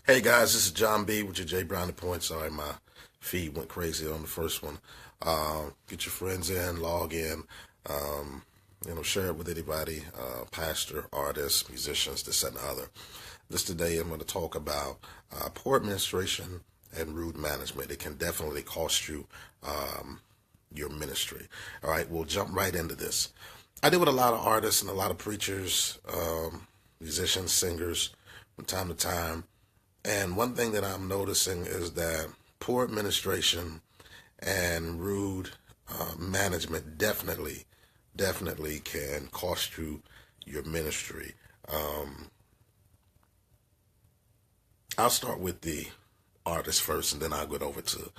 Hey guys, this is John B with your JBrowniePoints. Sorry, my feed went crazy on the first one. Get your friends in, log in, share it with anybody, pastor, artists, musicians, this and the other. This today I'm going to talk about poor administration and rude management. It can definitely cost you your ministry. All right, we'll jump right into this. I deal with a lot of artists and a lot of preachers, musicians, singers from time to time. And one thing that I'm noticing is that poor administration and rude management definitely can cost you your ministry. I'll start with the artist first, and then I'll get over to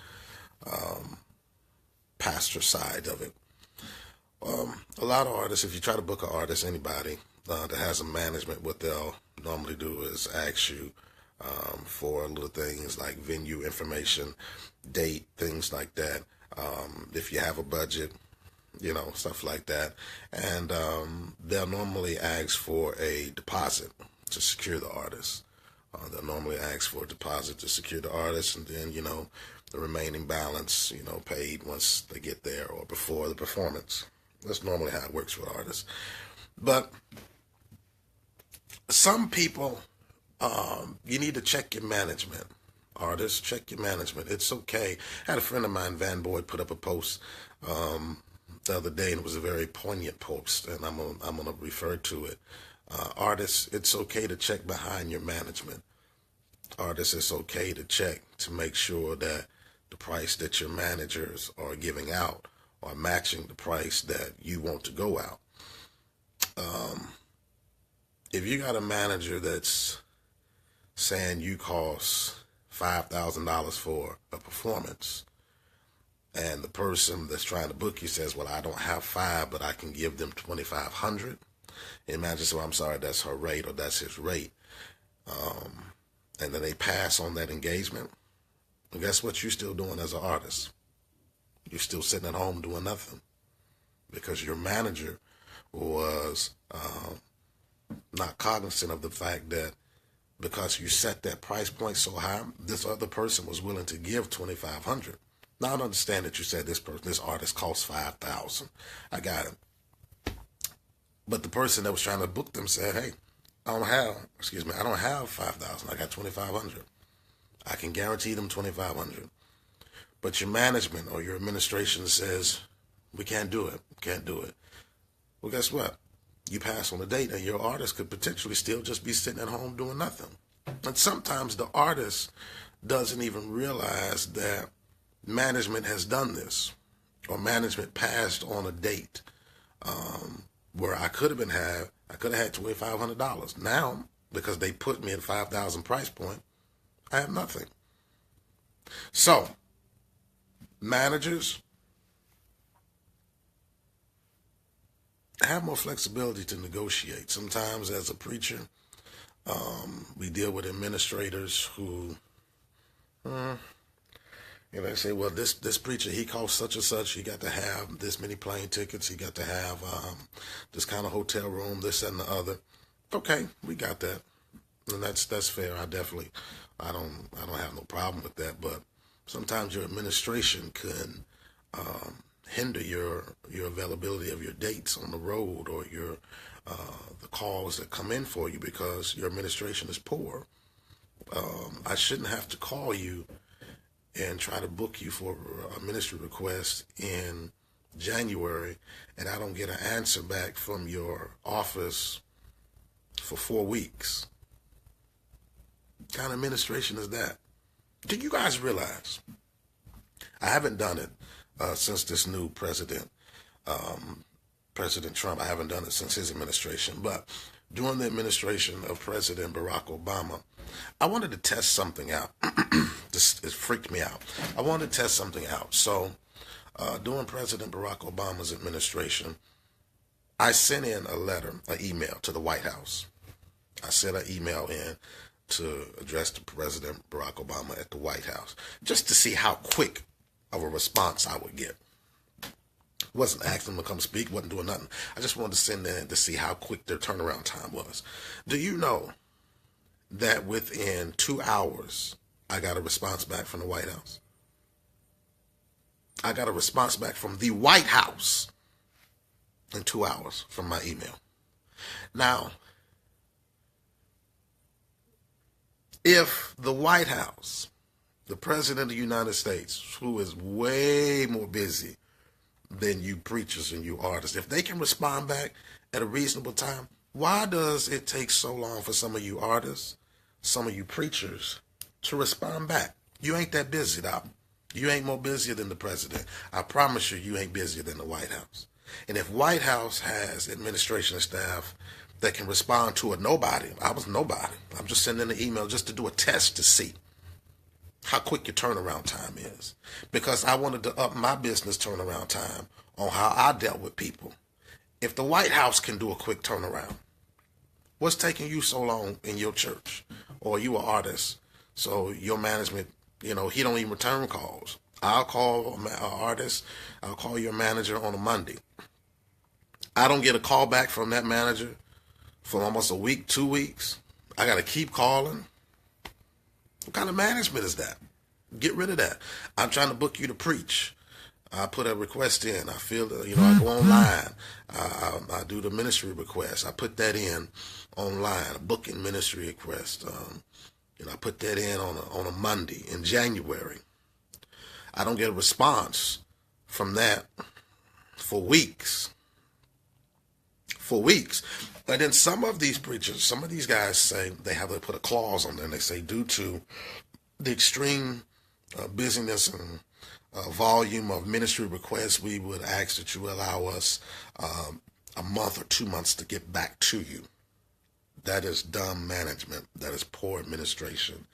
pastor side of it. A lot of artists, if you try to book an artist, anybody that has a management, what they'll normally do is ask you for little things like venue information, date, things like that. If you have a budget, stuff like that. And they'll normally ask for a deposit to secure the artist. They'll normally ask for a deposit to secure the artist, and then, the remaining balance, paid once they get there or before the performance. That's normally how it works with artists. But some people, you need to check your management. Artists, check your management. It's okay. I had a friend of mine, Van Boyd, put up a post the other day, and it was a very poignant post, and I'm gonna refer to it. Artists, it's okay to check behind your management. Artists, it's okay to check to make sure that the price that your managers are giving out are matching the price that you want to go out. If you got a manager that's saying you cost $5,000 for a performance, and the person that's trying to book you says, well, I don't have five, but I can give them 2,500. Imagine, so I'm sorry, that's her rate or that's his rate. And then they pass on that engagement. And guess what you're still doing as an artist? You're still sitting at home doing nothing because your manager was not cognizant of the fact that because you set that price point so high, this other person was willing to give 2,500. Now I understand that you said this artist costs 5,000. I got it. But the person that was trying to book them said, hey, I don't have 5,000. I got 2,500. I can guarantee them 2,500. But your management or your administration says, we can't do it. Can't do it. Well, guess what? You pass on the date, and your artist could potentially still just be sitting at home doing nothing. And sometimes the artist doesn't even realize that management has done this, or management passed on a date where I could have had $2,500. Now, because they put me at 5,000 price point, I have nothing. So, managers, have more flexibility to negotiate. Sometimes as a preacher, we deal with administrators who, they say, well, this preacher, he costs such and such. He got to have this many plane tickets. He got to have this kind of hotel room, this and the other. Okay, we got that, and that's fair. I don't have no problem with that. But sometimes your administration can hinder your availability of your dates on the road, or your the calls that come in for you because your administration is poor. I shouldn't have to call you and try to book you for a ministry request in January, and I don't get an answer back from your office for 4 weeks. What kind of administration is that? Do you guys realize? I haven't done it since this new president, President Trump. I haven't done it since his administration. But during the administration of President Barack Obama, I wanted to test something out. It freaked me out. I wanted to test something out. So during President Barack Obama's administration, I sent in an email to the White House. I sent an email in to address to President Barack Obama at the White House, just to see how quick of a response I would get. Wasn't asking them to come speak, wasn't doing nothing. I just wanted to send in to see how quick their turnaround time was. Do you know that within 2 hours, I got a response back from the White House. I got a response back from the White House in 2 hours from my email. Now, if the White House, the President of the United States, who is way more busy than you preachers and you artists, if they can respond back at a reasonable time, why does it take so long for some of you artists, some of you preachers to respond back? You ain't that busy, though. You ain't more busier than the president. I promise you, you ain't busier than the White House. And if White House has administration and staff that can respond to a nobody, I was nobody. I'm just sending an email just to do a test to see how quick your turnaround time is. Because I wanted to up my business turnaround time on how I dealt with people. If the White House can do a quick turnaround, what's taking you so long in your church? Or you an artist, so your management, he don't even return calls. I'll call an artist, I'll call your manager on a Monday. I don't get a call back from that manager for almost a week, 2 weeks. I got to keep calling. What kind of management is that? Get rid of that. I'm trying to book you to preach. I put a request in. I feel that, I go online. I do the ministry request. I put that in online, a booking ministry request. I put that in on a Monday in January. I don't get a response from that for weeks. For weeks. And then some of these preachers, some of these guys say they have to put a clause on there, and they say due to the extreme busyness and volume of ministry requests, we would ask that you allow us a month or 2 months to get back to you. That is dumb management. That is poor administration.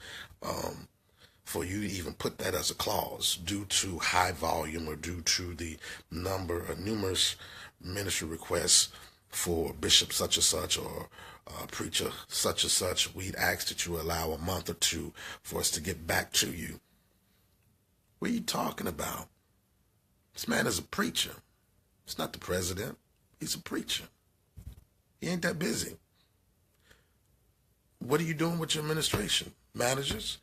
For you to even put that as a clause due to high volume or due to the number of numerous ministry requests for bishop such and such or preacher such and such, we'd ask that you allow a month or two for us to get back to you. What are you talking about? This man is a preacher. It's not the president. He's a preacher. He ain't that busy. What are you doing with your administration? Managers?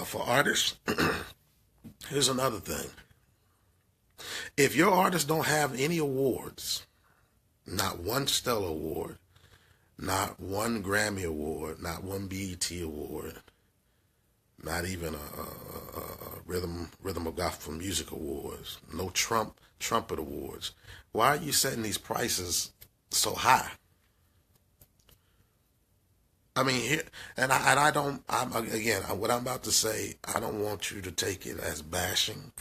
For artists? Here's another thing. If your artists don't have any awards, not one Stellar Award, not one Grammy Award, not one BET Award, not even a Rhythm of Gospel Music Awards, no Trumpet Awards, why are you setting these prices so high? I mean, here, what I'm about to say, I don't want you to take it as bashing,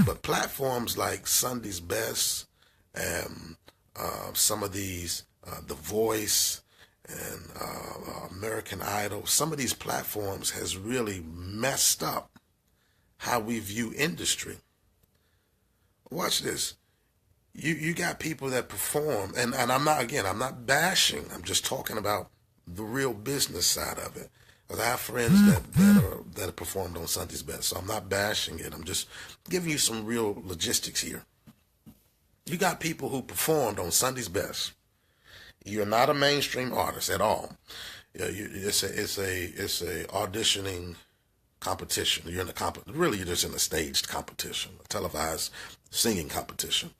but platforms like Sunday's Best and some of these, The Voice and American Idol, some of these platforms has really messed up how we view industry. Watch this. You got people that perform, and I'm not bashing. I'm just talking about the real business side of it. Because I have friends that have performed on Sunday's Best, so I'm not bashing it. I'm just giving you some real logistics here. You got people who performed on Sunday's Best. You're not a mainstream artist at all. It's a auditioning competition. You're in you're just in a staged competition, a televised singing competition.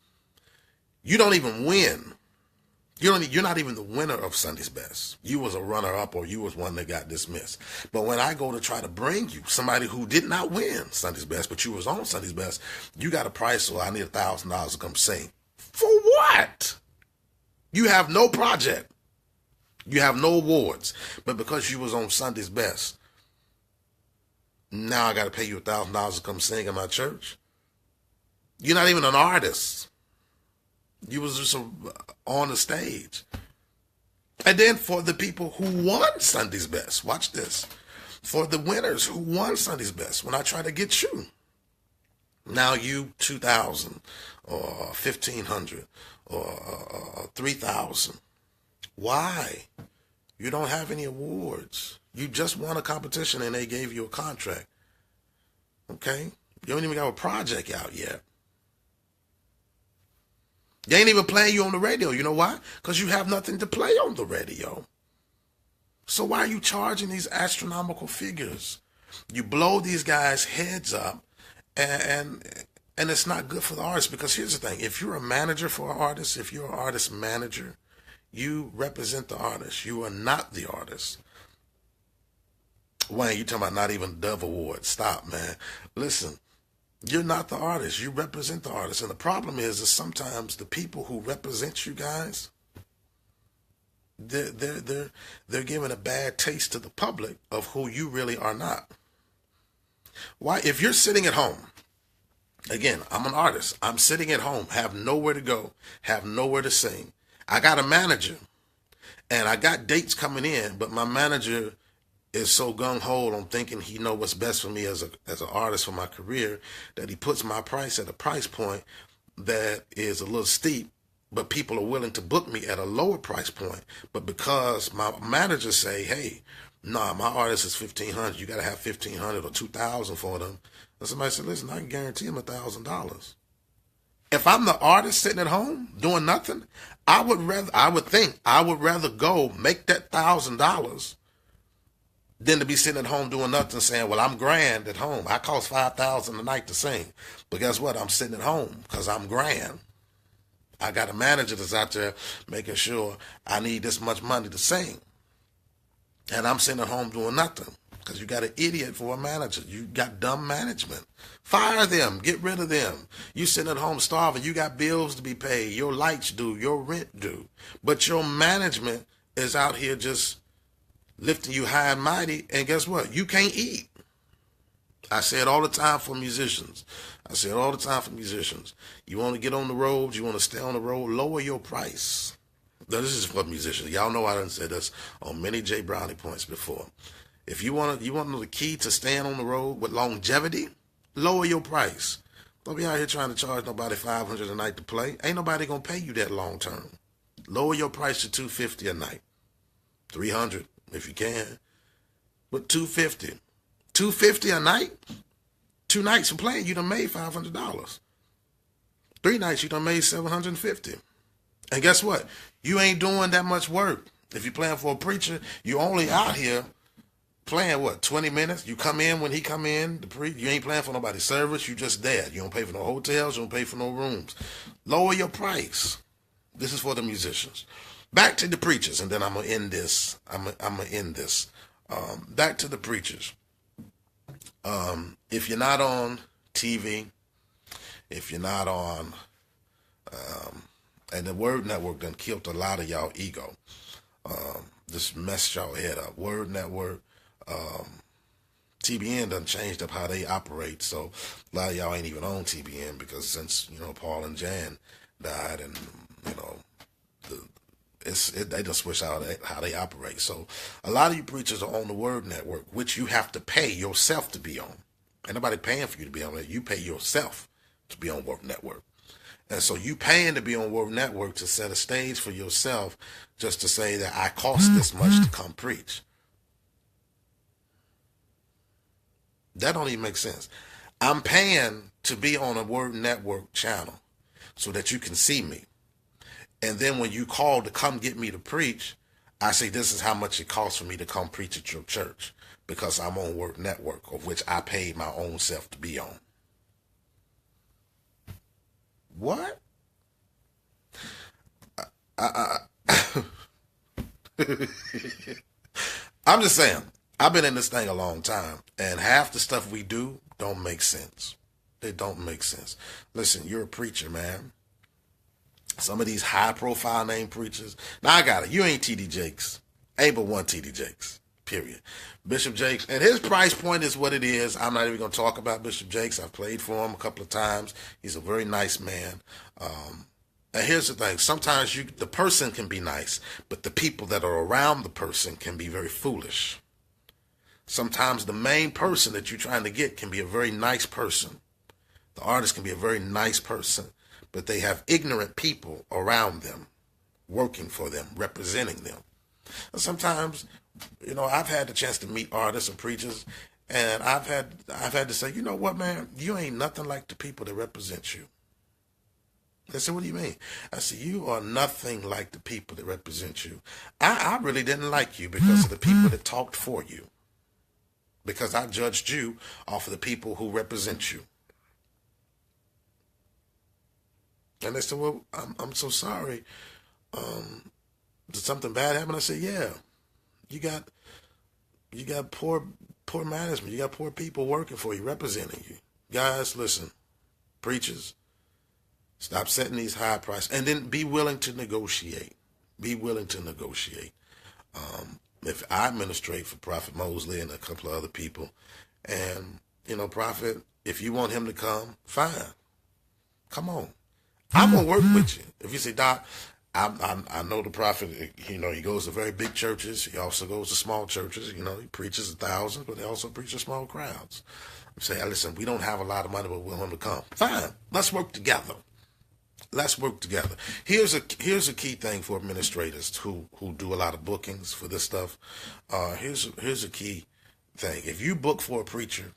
You don't even win. You're not even the winner of Sunday's Best. You was a runner-up, or you was one that got dismissed. But when I go to try to bring you somebody who did not win Sunday's Best, but you was on Sunday's Best, you got a price, so I need $1,000 to come sing. For what? You have no project. You have no awards. But because you was on Sunday's Best, now I got to pay you $1,000 to come sing in my church? You're not even an artist. You was just on the stage. And then for the people who won Sunday's Best, watch this. For the winners who won Sunday's Best, when I try to get you, now you 2,000 or 1,500 or 3,000. Why? You don't have any awards. You just won a competition and they gave you a contract. Okay? You don't even got a project out yet. They ain't even playing you on the radio. You know why? Because you have nothing to play on the radio. So why are you charging these astronomical figures? You blow these guys' heads up, and and it's not good for the artist, because here's the thing: if you're a manager for an artist, if you're an artist manager, you represent the artist. You are not the artist. Wayne, you talking about not even Dove Award? Stop, man. Listen, you're not the artist. You represent the artist, and the problem is sometimes the people who represent you guys, they're giving a bad taste to the public of who you really are not. Why? If you're sitting at home, again, I'm an artist. I'm sitting at home, have nowhere to go, have nowhere to sing. I got a manager, and I got dates coming in, but my manager is so gung-ho on thinking he know what's best for me as an artist for my career, that he puts my price at a price point that is a little steep, but people are willing to book me at a lower price point. But because my manager say, hey, nah, my artist is $1,500, you got to have $1,500 or $2,000 for them. And somebody said, listen, I can guarantee him $1,000. If I'm the artist sitting at home doing nothing, I would rather go make that $1,000 than to be sitting at home doing nothing, saying, well, I'm grand at home. I cost $5,000 a night to sing. But guess what? I'm sitting at home because I'm grand. I got a manager that's out there making sure I need this much money to sing. And I'm sitting at home doing nothing because you got an idiot for a manager. You got dumb management. Fire them. Get rid of them. You sitting at home starving. You got bills to be paid. Your lights due. Your rent due. But your management is out here just lifting you high and mighty, and guess what? You can't eat. I say it all the time for musicians. You want to get on the road, you want to stay on the road, lower your price. Now, this is for musicians. Y'all know I done said this on many JBrowniePoints before. If you want to know the key to staying on the road with longevity, lower your price. Don't be out here trying to charge nobody $500 a night to play. Ain't nobody going to pay you that long term. Lower your price to $250 a night. $300 if you can. But $250 a night? 2 nights of playing, you done made $500. 3 nights, you done made $750. And guess what? You ain't doing that much work. If you're playing for a preacher, you only out here playing, 20 minutes? You come in when he come in, you ain't playing for nobody's service, you just there. You don't pay for no hotels, you don't pay for no rooms. Lower your price. This is for the musicians. Back to the preachers, and then I'm going to end this. Back to the preachers. If you're not on TV, if you're not on, and the Word Network done killed a lot of y'all ego. Just messed y'all head up. Word Network, TBN done changed up how they operate, so a lot of y'all ain't even on TBN, because since, Paul and Jan died, and, they just switch out how they operate. So a lot of you preachers are on the Word Network, which you have to pay yourself to be on. Ain't nobody paying for you to be on it. You pay yourself to be on Word Network. And so you paying to be on Word Network to set a stage for yourself just to say that I cost this much to come preach. That don't even make sense. I'm paying to be on a Word Network channel so that you can see me. And then when you call to come get me to preach, I say, this is how much it costs for me to come preach at your church, because I'm on Word Network, of which I paid my own self to be on. What? I'm just saying, I've been in this thing a long time, and half the stuff we do don't make sense. It don't make sense. Listen, you're a preacher, man. Some of these high-profile name preachers. Now, I got it. You ain't T.D. Jakes. Ain't but one T.D. Jakes, period. Bishop Jakes, and his price point is what it is. I'm not even going to talk about Bishop Jakes. I've played for him a couple of times. He's a very nice man. And here's the thing. Sometimes the person can be nice, but the people that are around the person can be very foolish. Sometimes the main person that you're trying to get can be a very nice person. The artist can be a very nice person, but they have ignorant people around them, working for them, representing them. And sometimes, I've had the chance to meet artists and preachers, and I've had to say, you know what, man, you ain't nothing like the people that represent you. They said, what do you mean? I said, you are nothing like the people that represent you. I really didn't like you because of the people that talked for you. Because I judged you off of the people who represent you. And they said, well, I'm so sorry. Did something bad happen? I said, yeah. You got poor management. You got poor people working for you, representing you. Guys, listen, preachers, stop setting these high prices, and then be willing to negotiate. Be willing to negotiate. If I administrate for Prophet Mosley and a couple of other people, and, Prophet, if you want him to come, fine. Come on. I'm going to work with you. If you say, Doc, I know the Prophet, he goes to very big churches. He also goes to small churches. He preaches 1,000, but he also preaches small crowds. I say, listen, we don't have a lot of money, but we want him to come. Fine. Let's work together. Let's work together. Here's a key thing for administrators who do a lot of bookings for this stuff. Here's a key thing. If you book for a preacher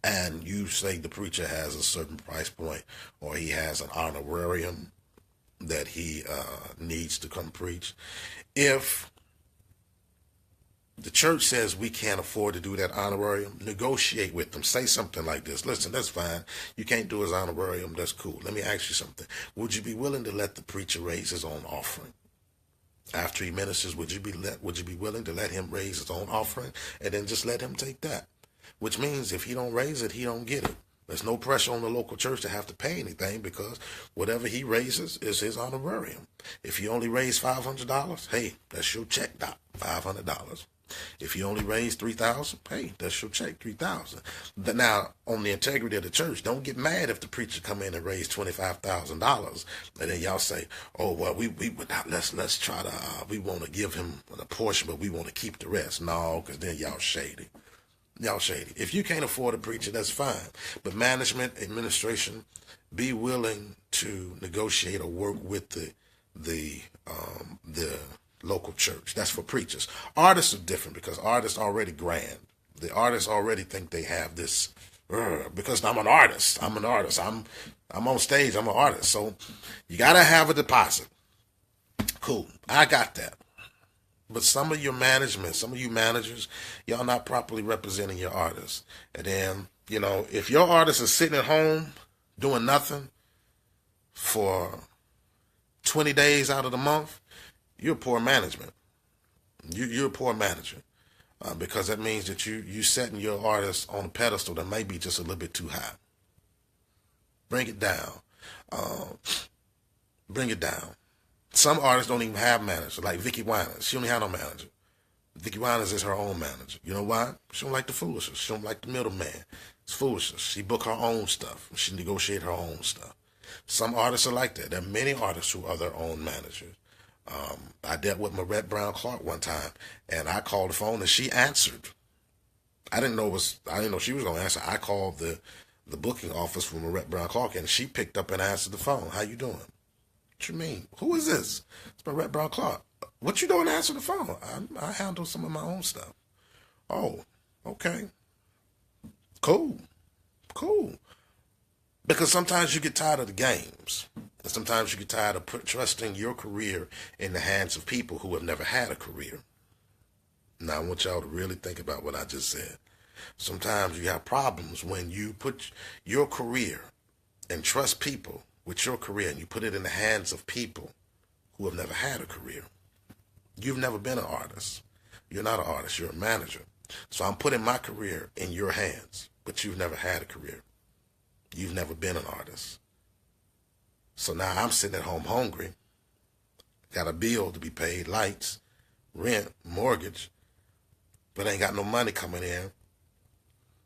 and you say the preacher has a certain price point or he has an honorarium that he needs to come preach, if the church says we can't afford to do that honorarium, negotiate with them. Say something like this. Listen, that's fine. You can't do his honorarium. That's cool. Let me ask you something. Would you be willing to let the preacher raise his own offering? After he ministers, would you be willing to let him raise his own offering and then just let him take that? Which means if he don't raise it, he don't get it. There's no pressure on the local church to have to pay anything because whatever he raises is his honorarium. If you only raise $500, hey, that's your check, Doc, $500. If you only raise $3,000, hey, that's your check, $3,000. Now, on the integrity of the church, don't get mad if the preacher come in and raise $25,000, and then y'all say, "Oh, well, we would not. Let's try to. We want to give him a portion, but we want to keep the rest." No, because then y'all shady. Y'all shady. If you can't afford a preacher, that's fine. But management, administration, be willing to negotiate or work with the local church. That's for preachers. Artists are different because artists are already grand. The artists already think they have this because I'm an artist. I'm on stage. I'm an artist. So you got to have a deposit. Cool. I got that. But some of your management, some of you managers, y'all not properly representing your artists. And then, if your artist is sitting at home doing nothing for 20 days out of the month, you're poor management. You're a poor manager because that means that you setting your artist on a pedestal that may be just a little bit too high. Bring it down. Bring it down. Some artists don't even have managers, like Vicki Winans. She don't have no manager. Vicki Winans is her own manager. You know why? She don't like the foolishness. She don't like the middleman. It's foolishness. She book her own stuff. She negotiate her own stuff. Some artists are like that. There are many artists who are their own managers. I dealt with Marette Brown Clark one time, and I called the phone, and she answered. I didn't know she was going to answer. I called the booking office for Marette Brown Clark, and she picked up and answered the phone. How you doing? What you mean? Who is this? It's Marette Brown Clark. What you doing to answer the phone? I handle some of my own stuff. Oh, okay. Cool. Because sometimes you get tired of the games. And sometimes you get tired of trusting your career in the hands of people who have never had a career. Now, I want y'all to really think about what I just said. Sometimes you have problems when you put your career and trust people with your career and you put it in the hands of people who have never had a career. You've never been an artist. You're not an artist. You're a manager. So I'm putting my career in your hands, but you've never had a career. You've never been an artist. So now I'm sitting at home hungry, got a bill to be paid, lights, rent, mortgage, but ain't got no money coming in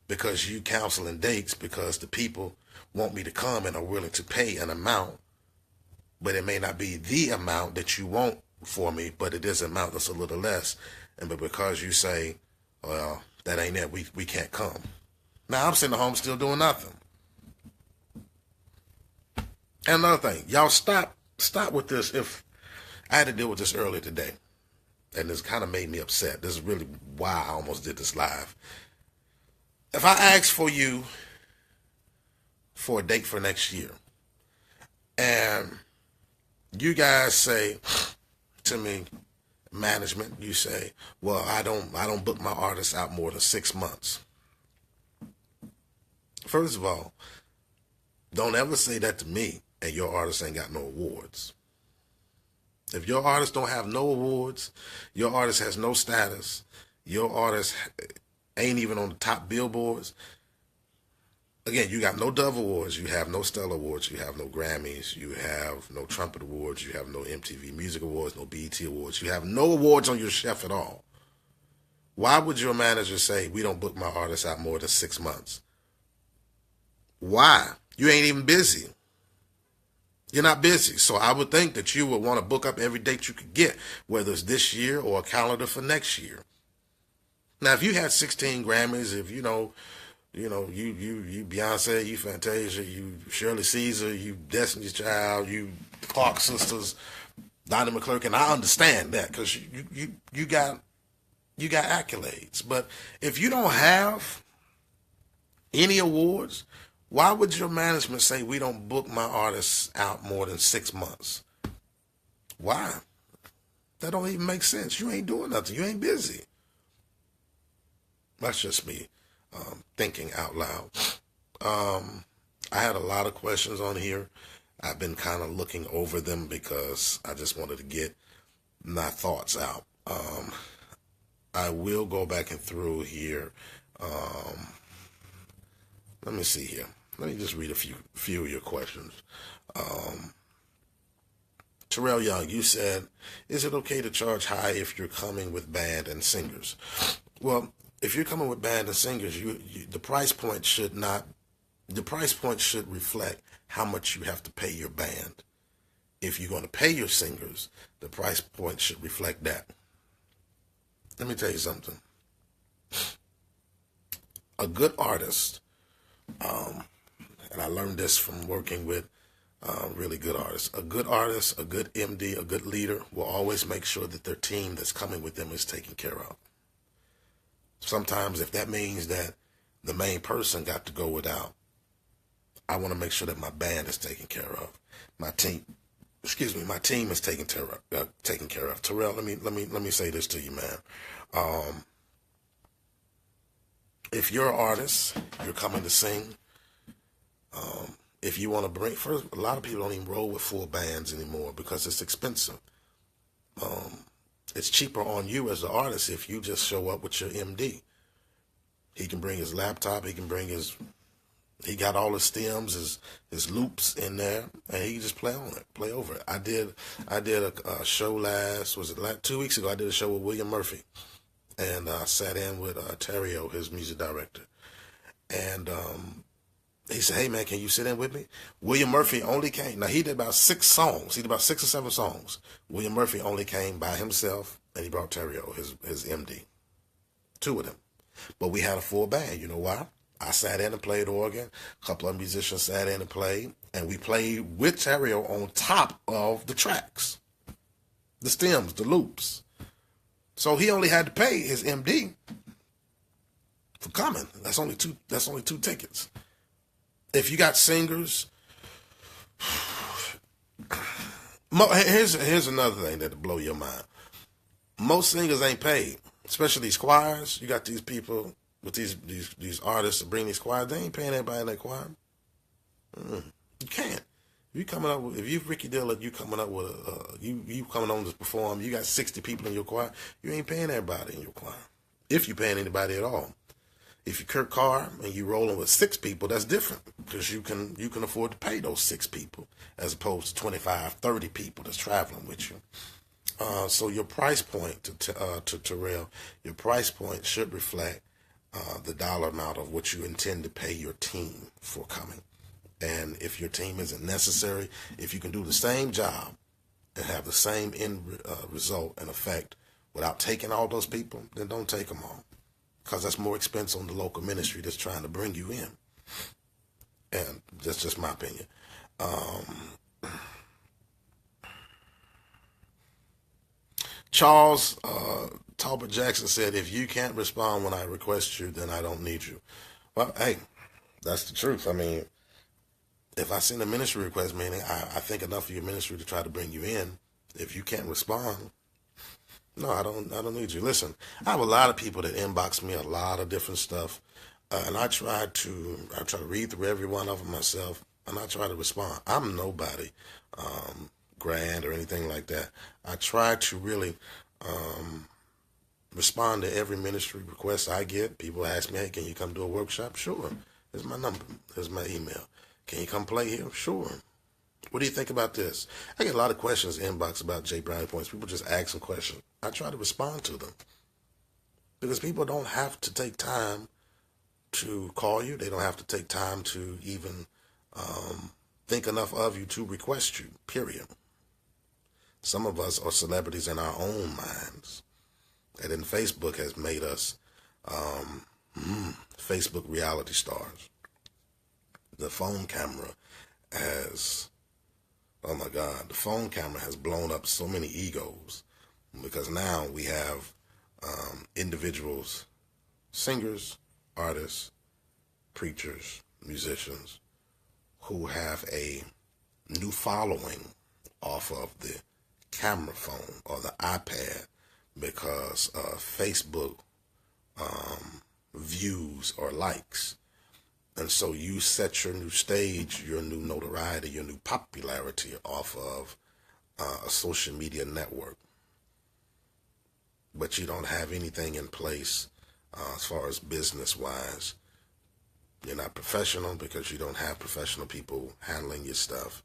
because you canceling dates because the people want me to come and are willing to pay an amount, but it may not be the amount that you want for me, but it is an amount that's a little less. But because you say, well, that ain't it, we can't come. Now I'm sitting at home still doing nothing. And another thing, y'all stop with this. If I had to deal with this earlier today, and this kind of made me upset. This is really why I almost did this live. If I ask for you for a date for next year, And you guys say to me, management, you say, well, I don't book my artists out more than 6 months. First of all, don't ever say that to me and your artist ain't got no awards. If your artist don't have no awards, your artist has no status, your artist ain't even on the top billboards. Again, you got no Dove Awards, you have no Stellar Awards, you have no Grammys, you have no Trumpet Awards, you have no MTV Music Awards, no BET Awards, you have no awards on your shelf at all. Why would your manager say, we don't book my artists out more than 6 months? Why? You ain't even busy. You're not busy. So I would think that you would want to book up every date you could get, whether it's this year or a calendar for next year. Now, if you had 16 Grammys, if you Beyonce, you Fantasia, you Shirley Caesar, you Destiny's Child, you Clark Sisters, Donnie McClurkin, I understand that because you got accolades. But if you don't have any awards, why would your management say we don't book my artists out more than 6 months? Why? That don't even make sense. You ain't doing nothing. You ain't busy. That's just me thinking out loud. I had a lot of questions on here. I've been kind of looking over them because I just wanted to get my thoughts out. I will go back and through here. Let me see here. Let me just read a few of your questions. Terrell Young, you said, is it okay to charge high if you're coming with band and singers? Well, if you're coming with band and singers, the price point should reflect how much you have to pay your band. If you're going to pay your singers, the price point should reflect that. Let me tell you something. A good artist, and I learned this from working with really good artists. A good artist, a good MD, a good leader will always make sure that their team that's coming with them is taken care of. Sometimes if that means that the main person got to go without, I want to make sure that my band is taken care of. My team is taken care of. Terrell, let me say this to you, man. If you're an artist, you're coming to sing. If you want to bring, first, a lot of people don't even roll with full bands anymore because it's expensive. It's cheaper on you as an artist if you just show up with your MD. He can bring his laptop. He got all his stems, his loops in there, and he can just play over it. I did a show was it 2 weeks ago? I did a show with William Murphy, and I sat in with Terrio, his music director, and he said, "Hey man, can you sit in with me?" William Murphy only came. Now he did about 6 songs. He did about 6 or 7 songs. William Murphy only came by himself, and he brought Terrio, his MD, 2 of them. But we had a full band. You know why? I sat in and played organ. A couple of musicians sat in and played, and we played with Terrio on top of the tracks, the stems, the loops. So he only had to pay his MD for coming. That's only two tickets. If you got singers, here's another thing that'll blow your mind. Most singers ain't paid, especially these choirs. You got these people with these artists that bring these choirs. They ain't paying everybody in that choir. You can't. If you Ricky Dillard, you coming up with you coming on to perform. You got 60 people in your choir. You ain't paying everybody in your choir. If you paying anybody at all. If you're Kurt Carr and you rolling with 6 people, that's different because you can afford to pay those 6 people as opposed to 25, 30 people that's traveling with you. So your price point to Terrell, your price point should reflect the dollar amount of what you intend to pay your team for coming. And if your team isn't necessary, if you can do the same job and have the same end result and effect without taking all those people, then don't take them all. Because that's more expense on the local ministry that's trying to bring you in. And that's just my opinion. Charles Talbot Jackson said, if you can't respond when I request you, then I don't need you. Well, hey, that's the truth. I mean, If I send a ministry request, meaning I think enough of your ministry to try to bring you in, if you can't respond, no, I don't need you. Listen, I have a lot of people that inbox me a lot of different stuff, and I try to read through every one of them myself, and I try to respond. I'm nobody grand or anything like that. I try to really respond to every ministry request I get. People ask me, hey, can you come do a workshop? Sure. Here's my number. Here's my email. Can you come play here? Sure. What do you think about this? I get a lot of questions inbox about JBrowniePoints. People just asking questions. I try to respond to them because people don't have to take time to call you. They don't have to take time to even think enough of you to request you, period. Some of us are celebrities in our own minds. And then Facebook has made us Facebook reality stars. The phone camera has, oh my God, the phone camera has blown up so many egos because now we have individuals, singers, artists, preachers, musicians, who have a new following off of the camera phone or the iPad because of Facebook views or likes. And so you set your new stage, your new notoriety, your new popularity off of a social media network. But you don't have anything in place as far as business-wise. You're not professional because you don't have professional people handling your stuff.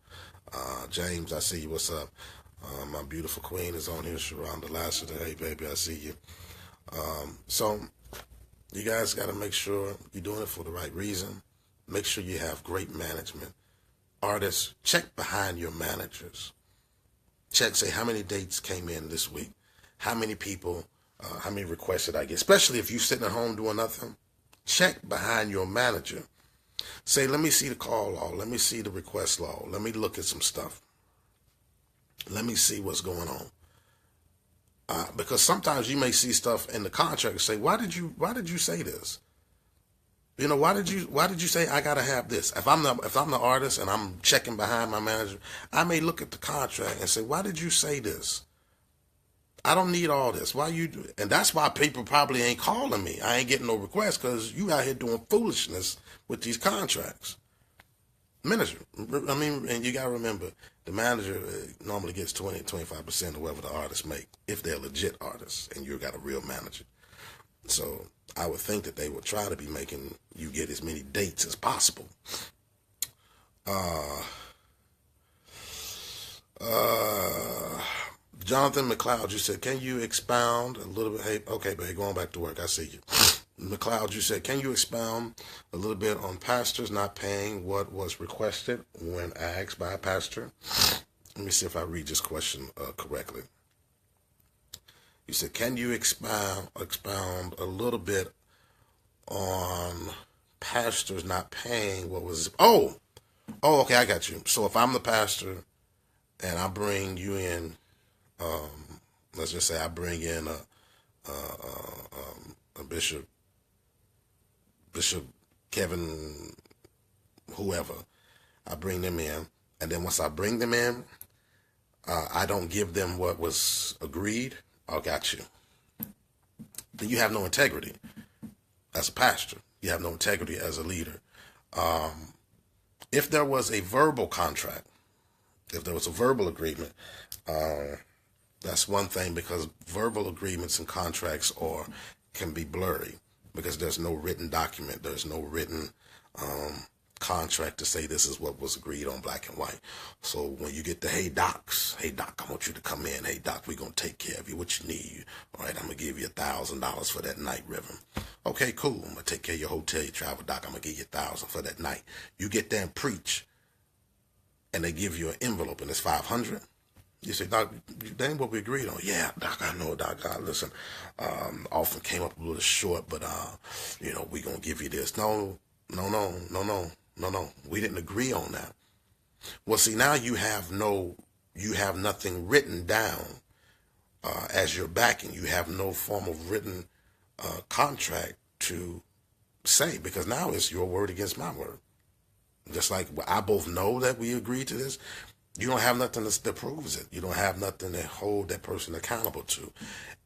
James, I see you. What's up? My beautiful queen is on here, Sharonda Lassiter. Hey, baby, I see you. So you guys got to make sure you're doing it for the right reason. Make sure you have great management. Artists, check behind your managers. Check, say, how many dates came in this week? How many people, how many requests did I get? Especially if you're sitting at home doing nothing. Check behind your manager. Say, let me see the call log. Let me see the request log. Let me look at some stuff. Let me see what's going on. Because sometimes you may see stuff in the contract and say, why did you say this? You know, why did you say I gotta have this? If I'm the artist and I'm checking behind my manager, I may look at the contract and say, why did you say this? I don't need all this. Why you do it? And that's why people probably ain't calling me. I ain't getting no requests because you out here doing foolishness with these contracts. Manager, I mean, and you gotta remember, the manager normally gets 20-25% of whatever the artists make, if they're legit artists and you got a real manager. So I would think that they would try to be making you get as many dates as possible. Jonathan McLeod, you said, can you expound a little bit? Hey, okay, babe, going back to work. I see you. McLeod, you said, can you expound a little bit on pastors not paying what was requested when asked by a pastor? Let me see if I read this question correctly. You said, can you expound a little bit on pastors not paying what was... Oh, okay, I got you. So if I'm the pastor and I bring you in, let's just say I bring in a bishop Kevin, whoever, I bring them in, and then once I bring them in, I don't give them what was agreed. I got you. Then you have no integrity as a pastor. You have no integrity as a leader. If there was a verbal contract, if there was a verbal agreement, that's one thing, because verbal agreements and contracts can be blurry because there's no written document. There's no written contract to say this is what was agreed on, black and white. So when you get the, hey doc, I want you to come in. Hey doc, we're going to take care of you. What you need? All right, I'm going to give you $1,000 for that night, Reverend. Okay, cool. I'm going to take care of your hotel, your travel, doc. I'm going to give you $1,000 for that night. You get there and preach, and they give you an envelope, and it's $500. You say, doc, that ain't what we agreed on. Yeah, doc, I know, doc. Listen, often came up a little short, but we going to give you this. No. We didn't agree on that. Well, see, now you have nothing written down as your backing. You have no form of written contract to say, because now it's your word against my word. Just like I both know that we agreed to this, you don't have nothing that proves it. You don't have nothing to hold that person accountable to.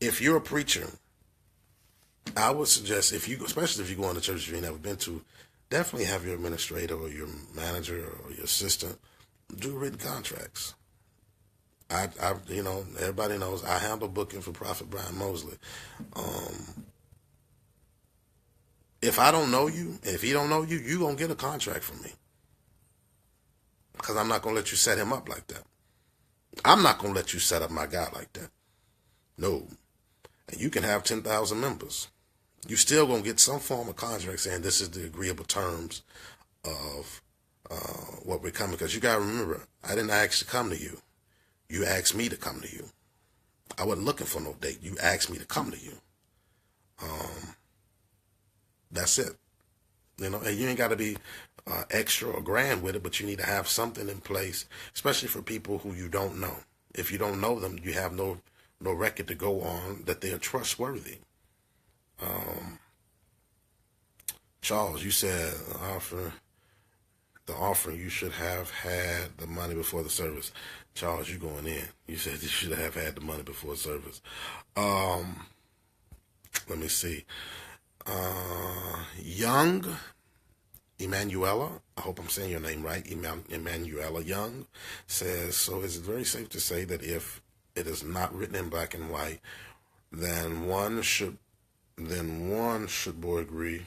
If you're a preacher, I would suggest, especially if you go on to church you ain't never been to, definitely have your administrator or your manager or your assistant do written contracts. Everybody knows I handle booking for Prophet Brian Mosley. If I don't know you, if he don't know you, you gonna get a contract from me, because I'm not gonna let you set him up like that. I'm not gonna let you set up my guy like that. No. And you can have 10,000 members. You still gonna get some form of contract saying this is the agreeable terms of what we're coming. Because you gotta remember, I didn't actually come to you. You asked me to come to you. I wasn't looking for no date. You asked me to come to you. That's it. And you ain't got to be extra or grand with it, but you need to have something in place, especially for people who you don't know. If you don't know them, you have no record to go on that they are trustworthy. Charles, you said the offering, you should have had the money before the service. Charles, you going in. You said you should have had the money before service. Let me see. Young Emanuela, I hope I'm saying your name right, Emanuela Young, says, so is it very safe to say that if it is not written in black and white, then one should boy agree.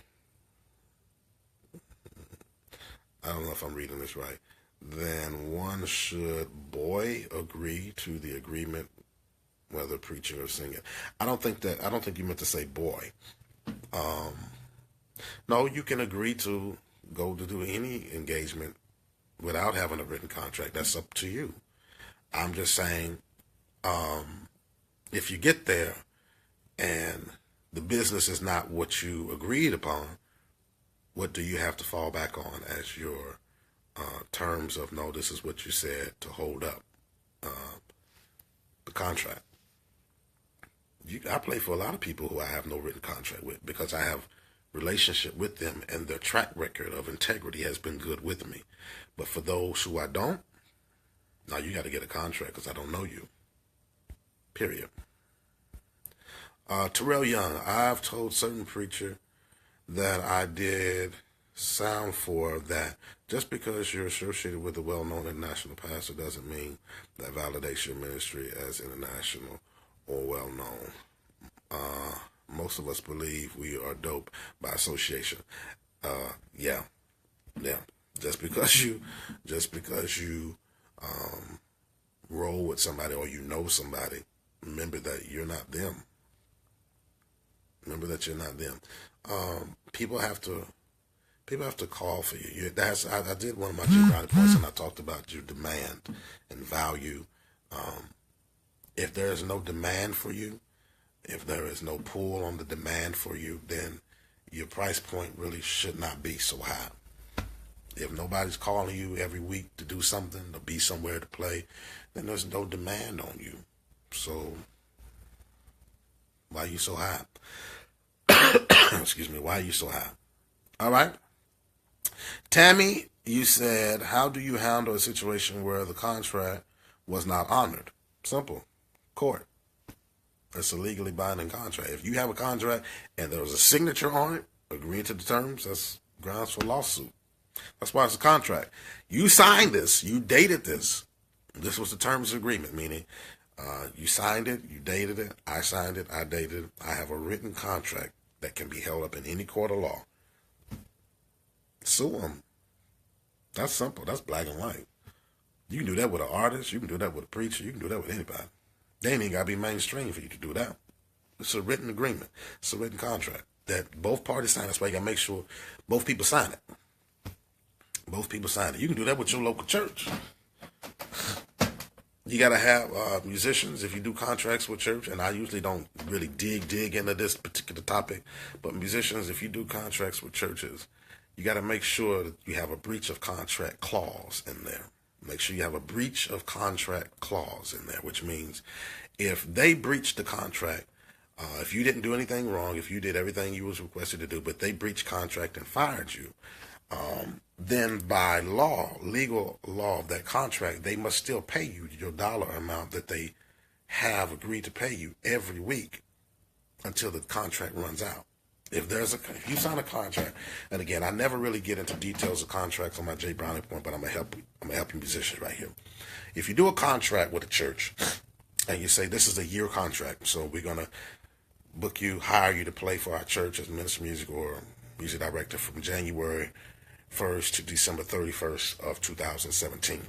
I don't know if I'm reading this right. Then one should boy agree to the agreement, whether preaching or singing. I don't think you meant to say boy. No, you can agree to go to do any engagement without having a written contract. That's up to you. I'm just saying, if you get there and the business is not what you agreed upon, what do you have to fall back on as your terms of, no, this is what you said to hold up the contract? I play for a lot of people who I have no written contract with because I have relationship with them and their track record of integrity has been good with me. But for those who I don't, now you got to get a contract because I don't know you. Period. Terrell Young, I've told certain preacher that I did sound for that just because you're associated with a well-known international pastor doesn't mean that validates your ministry as international or well-known. Most of us believe we are dope by association. Yeah. Just because you roll with somebody or you know somebody, remember that you're not them. Remember that you're not them. People have to call for you. I did one of my JBrowniePoints and I talked about your demand and value. If there is no demand for you, if there is no pull on the demand for you, then your price point really should not be so high. If nobody's calling you every week to do something, to be somewhere to play, then there's no demand on you. So why are you so high? Excuse me, why are you so high? All right. Tammy, you said, how do you handle a situation where the contract was not honored? Simple. Court. It's a legally binding contract. If you have a contract and there was a signature on it, agreeing to the terms, that's grounds for lawsuit. That's why it's a contract. You signed this. You dated this. This was the terms of agreement, meaning you signed it, you dated it, I signed it, I dated it. I have a written contract that can be held up in any court of law. Sue them. That's simple. That's black and white. You can do that with an artist. You can do that with a preacher. You can do that with anybody. They ain't even got to be mainstream for you to do that. It's a written agreement. It's a written contract that both parties sign. That's why you got to make sure both people sign it. Both people sign it. You can do that with your local church. You got to have musicians if you do contracts with church, and I usually don't really dig into this particular topic, but musicians, if you do contracts with churches, you got to make sure that you have a breach of contract clause in there. Make sure you have a breach of contract clause in there, which means if they breached the contract, if you didn't do anything wrong, if you did everything you was requested to do, but they breached contract and fired you, then by law, legal law of that contract, they must still pay you your dollar amount that they have agreed to pay you every week until the contract runs out. If you sign a contract, and again, I never really get into details of contracts on my J Brownie Point, but I'm gonna help you musicians right here. If you do a contract with a church, and you say this is a year contract, so we're gonna book you, hire you to play for our church as minister of music or music director from January 1st to December 31st of 2017,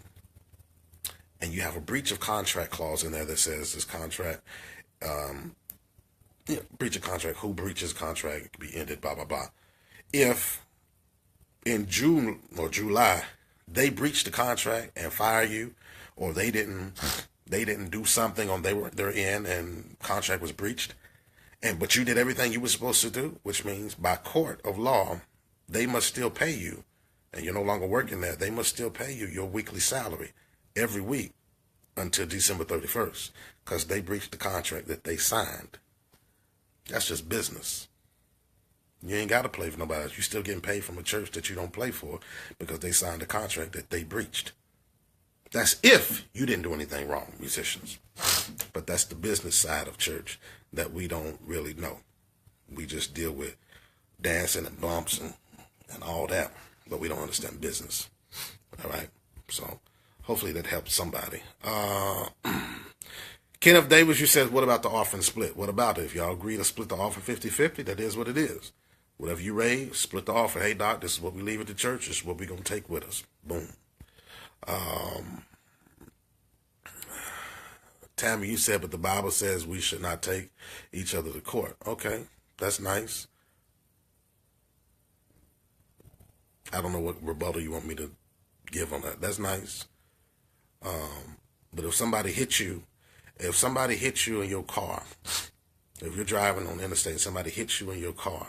and you have a breach of contract clause in there that says this contract. Breach of contract, who breaches contract can be ended, blah, blah, blah. If in June or July, they breach the contract and fire you, or they didn't do something on their end and contract was breached, but you did everything you were supposed to do, which means by court of law, they must still pay you, and you're no longer working there, they must still pay you your weekly salary every week until December 31st, because they breached the contract that they signed. That's just business. You ain't got to play for nobody else. You're still getting paid from a church that you don't play for because they signed a contract that they breached. That's if you didn't do anything wrong, musicians. But that's the business side of church that we don't really know. We just deal with dancing and bumps and all that, but we don't understand business. All right? So hopefully that helps somebody. Kenneth Davis, you said, what about the offering split? What about it? If y'all agree to split the offering 50-50, that is what it is. Whatever you raise, split the offering. Hey, Doc, this is what we leave at the church. This is what we're going to take with us. Boom. Tammy, you said, but the Bible says we should not take each other to court. Okay, that's nice. I don't know what rebuttal you want me to give on that. That's nice. But if somebody hits you in your car, if you're driving on the interstate and somebody hits you in your car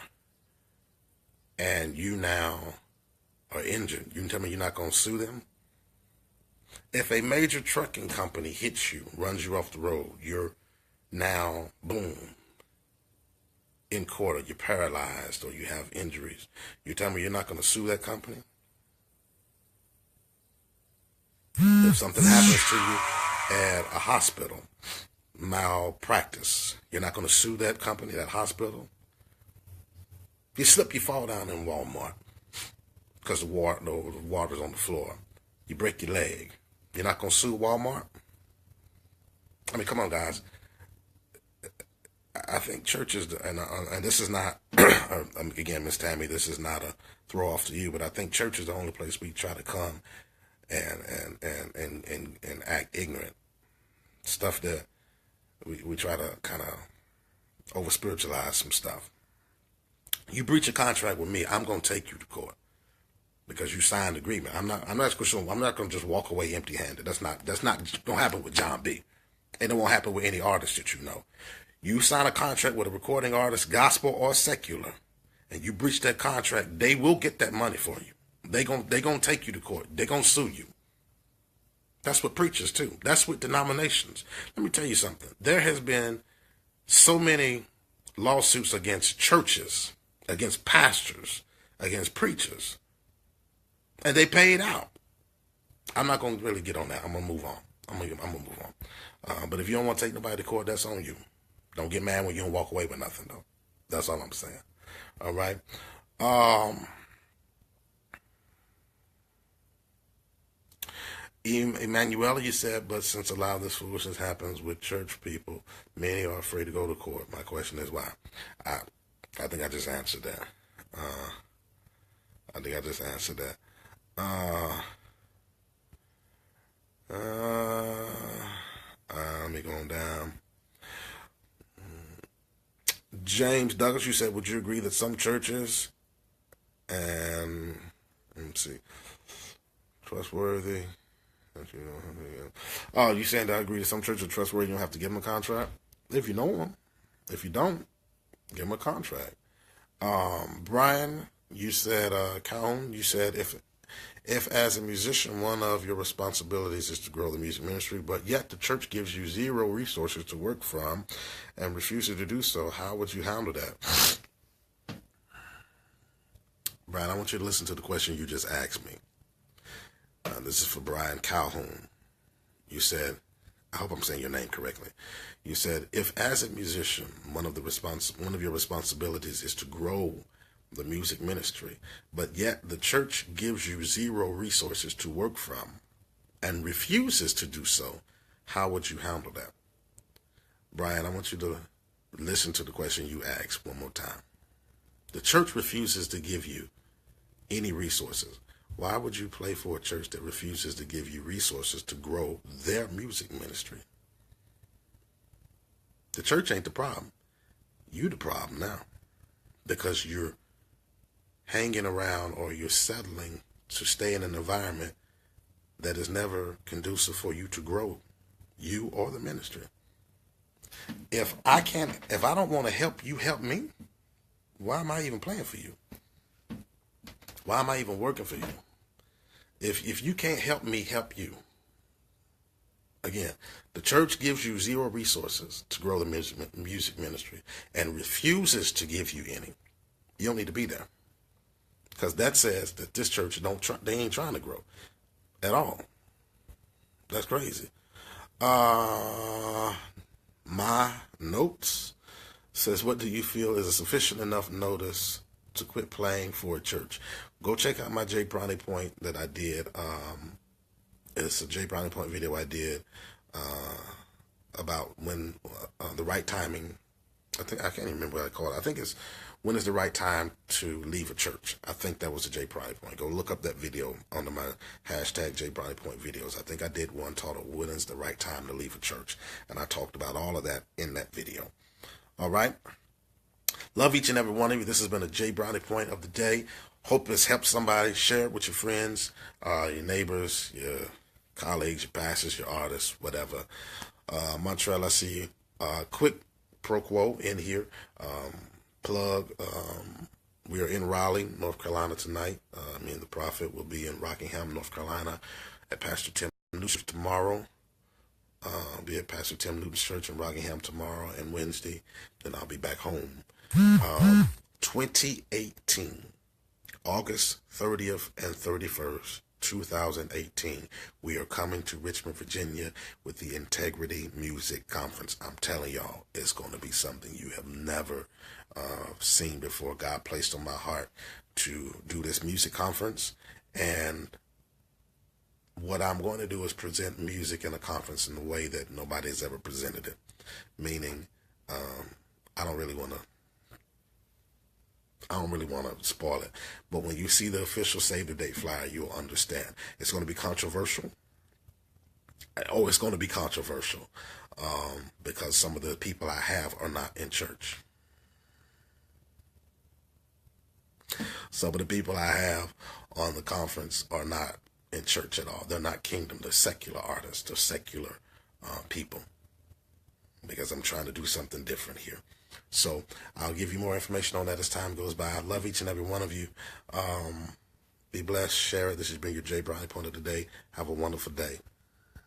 and you now are injured, you can tell me you're not going to sue them? If a major trucking company hits you, runs you off the road, you're now, boom, in court, or you're paralyzed, or you have injuries, you tell me you're not going to sue that company? If something happens to you at a hospital, malpractice, you're not going to sue that company, that hospital? If you slip, you fall down in Walmart because the water's on the floor. You break your leg. You're not going to sue Walmart? I mean, come on, guys. I think churches, and this is not, again, Miss Tammy, this is not a throw off to you, but I think church is the only place we try to come and act ignorant. Stuff that we try to kind of over spiritualize some stuff. You breach a contract with me, I'm going to take you to court because you signed agreement. I'm not going to just walk away empty handed. That's not don't happen with John B. And it won't happen with any artist that you know. You sign a contract with a recording artist, gospel or secular, and you breach that contract, they will get that money for you. They gonna take you to court. They're gonna sue you. That's what preachers too. That's what denominations. Let me tell you something. There has been so many lawsuits against churches, against pastors, against preachers, and they paid out. I'm not gonna really get on that. I'm gonna move on. I'm gonna move on. But if you don't want to take nobody to court, that's on you. Don't get mad when you don't walk away with nothing, though. That's all I'm saying. All right. Emmanuel, you said, but since a lot of this foolishness happens with church people, many are afraid to go to court. My question is why? I think I just answered that. Let me go on down. James Douglas, you said, would you agree that some churches and, let's see, trustworthy? Oh, you saying that I agree that some churches are trustworthy, you don't have to give them a contract? If you know them. If you don't, give them a contract. Brian, you said, Calhoun, you said, if as a musician, one of your responsibilities is to grow the music ministry, but yet the church gives you zero resources to work from and refuses to do so, how would you handle that? Brian, I want you to listen to the question you just asked me. This is for Brian Calhoun. You said, I hope I'm saying your name correctly. You said, if as a musician, one of your responsibilities is to grow the music ministry, but yet the church gives you zero resources to work from and refuses to do so, how would you handle that? Brian, I want you to listen to the question you asked one more time. The church refuses to give you any resources. Why would you play for a church that refuses to give you resources to grow their music ministry? The church ain't the problem. You the problem now, because you're hanging around or you're settling to stay in an environment that is never conducive for you to grow you or the ministry. If I don't want to help you help me, why am I even playing for you? Why am I even working for you? If you can't help me help you, again, the church gives you zero resources to grow the music ministry and refuses to give you any. You don't need to be there, because that says that this church they ain't trying to grow at all. That's crazy. My notes says, what do you feel is a sufficient enough notice to quit playing for a church? Go check out my JBrowniePoint that I did. It's a JBrowniePoint video I did about when the right timing. I can't even remember what I called it. I think it's when is the right time to leave a church. I think that was a JBrowniePoint. Go look up that video under my hashtag JBrowniePoint videos. I think I did one titled "When is the right time to leave a church," and I talked about all of that in that video. All right. Love each and every one of you. This has been a JBrowniePoint of the day. Hope this helps somebody. Share it with your friends, your neighbors, your colleagues, your pastors, your artists, whatever. Montreal, I see you. Quick pro quo in here. Plug. We are in Raleigh, North Carolina tonight. Me and the Prophet will be in Rockingham, North Carolina at Pastor Tim Newton's tomorrow. I'll be at Pastor Tim Newton's church in Rockingham tomorrow and Wednesday. Then I'll be back home. 2018, August 30th and 31st, 2018. We are coming to Richmond, Virginia with the Integrity Music Conference. I'm telling y'all, it's going to be something you have never seen before. God placed on my heart to do this music conference, and what I'm going to do is present music in a conference in a way that nobody has ever presented it. Meaning, I don't really want to spoil it. But when you see the official save the date flyer, you'll understand. It's going to be controversial. Oh, it's going to be controversial because some of the people I have are not in church. Some of the people I have on the conference are not in church at all. They're not kingdom. They're secular artists. They're secular people, because I'm trying to do something different here. So I'll give you more information on that as time goes by. I love each and every one of you. Be blessed. Share it. This has been your JBrowniePoint of the day. Have a wonderful day.